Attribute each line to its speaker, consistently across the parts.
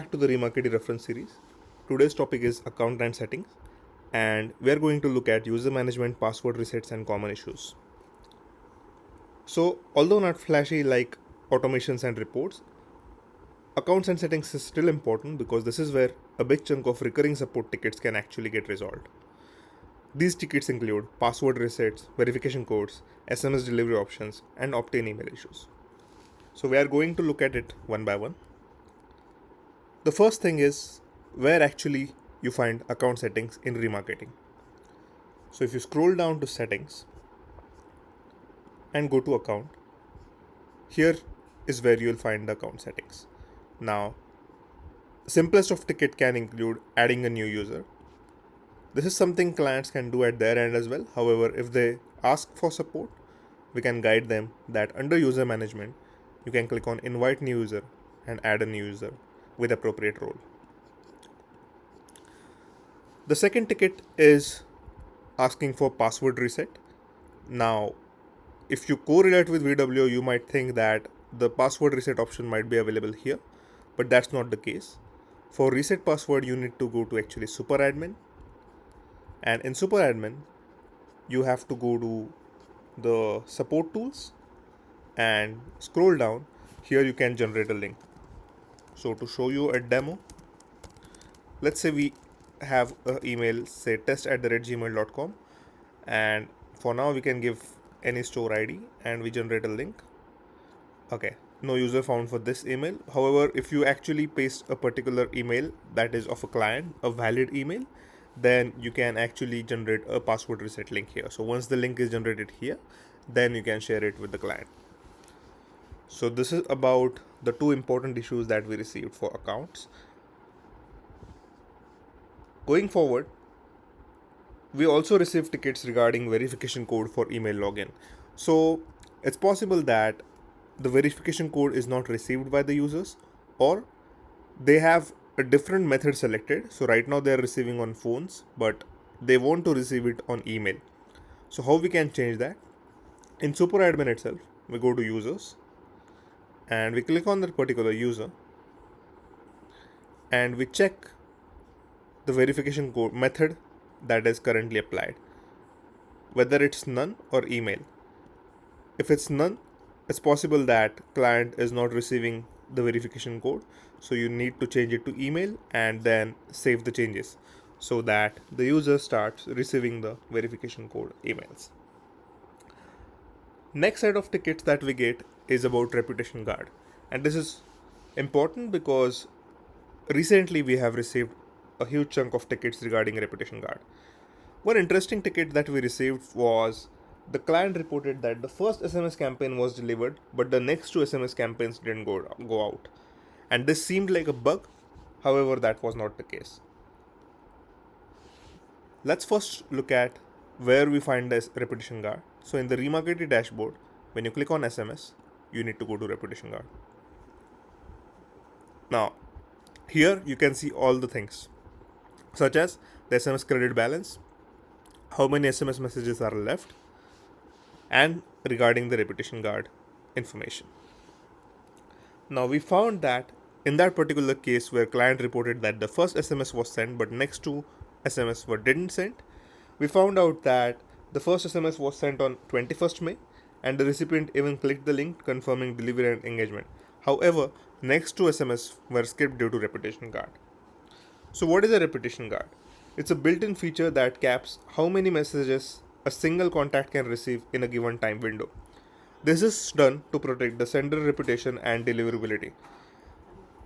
Speaker 1: Back to the Remarkety reference series. Today's topic is account and settings, and we are going to look at user management, password resets, and common issues. So, although not flashy like automations and reports, accounts and settings is still important because this is where a big chunk of recurring support tickets can actually get resolved. These tickets include password resets, verification codes, SMS delivery options, and opt-in email issues. So, we are going to look at it one by one. The first thing is where actually you find account settings in remarketing. So if you scroll down to settings and go to account, here is where you'll find the account settings. Now, simplest of ticket can include adding a new user. This is something clients can do at their end as well. However, if they ask for support, we can guide them that under user management, you can click on invite new user and add a new user with appropriate role. The second ticket is asking for password reset. Now, if you correlate with VWO, you might think that the password reset option might be available here, but that's not the case. For reset password, you need to go to actually SuperAdmin, and in SuperAdmin, you have to go to the support tools and scroll down. Here you can generate a link. So to show you a demo, let's say we have an email, say test@gmail.com, and for now we can give any store ID and we generate a link. Okay, no user found for this email. However, if you actually paste a particular email that is of a client, a valid email, then you can actually generate a password reset link here. So once the link is generated here, then you can share it with the client. So this is about the two important issues that we received for accounts. Going forward, we also received tickets regarding verification code for email login. So it's possible that the verification code is not received by the users, or they have a different method selected. So right now they are receiving on phones, but they want to receive it on email. So how we can change that? In SuperAdmin itself, we go to users and we click on that particular user and we check the verification code method that is currently applied, whether it's none or email. If it's none, it's possible that client is not receiving the verification code, so you need to change it to email and then save the changes so that the user starts receiving the verification code emails. Next set of tickets that we get is about reputation guard, and this is important because recently we have received a huge chunk of tickets regarding reputation guard. One interesting ticket that we received was the client reported that the first SMS campaign was delivered, but the next two SMS campaigns didn't go out. And this seemed like a bug, however, that was not the case. Let's first look at where we find this reputation guard. So in the Remarkety dashboard, when you click on SMS, you need to go to reputation guard. Now, here you can see all the things, such as the SMS credit balance, how many SMS messages are left, and regarding the reputation guard information. Now we found that in that particular case where client reported that the first SMS was sent but next two SMS were didn't send, we found out that the first SMS was sent on 21st May and the recipient even clicked the link confirming delivery and engagement. However, next two SMS were skipped due to reputation guard. So what is a reputation guard? It's a built-in feature that caps how many messages a single contact can receive in a given time window. This is done to protect the sender reputation and deliverability.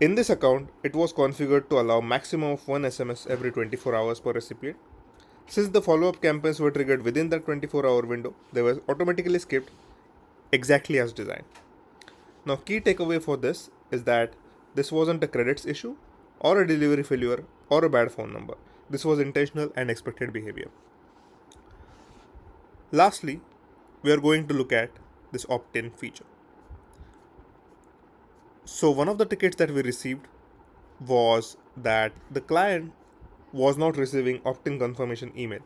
Speaker 1: In this account, it was configured to allow maximum of one SMS every 24 hours per recipient. Since the follow-up campaigns were triggered within that 24-hour window, they were automatically skipped exactly as designed. Now, key takeaway for this is that this wasn't a credits issue or a delivery failure or a bad phone number. This was intentional and expected behavior. Lastly, we are going to look at this opt-in feature. So one of the tickets that we received was that the client was not receiving opt-in confirmation email.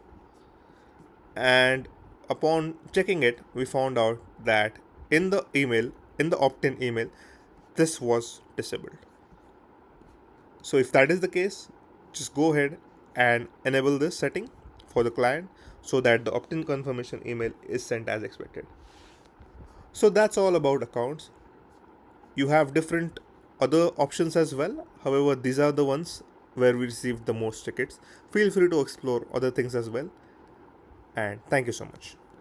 Speaker 1: And upon checking it, we found out that in the opt-in email, this was disabled. So if that is the case, just go ahead and enable this setting for the client so that the opt-in confirmation email is sent as expected. So that's all about accounts. You have different other options as well. However, these are the ones where we received the most tickets. Feel free to explore other things as well. And thank you so much.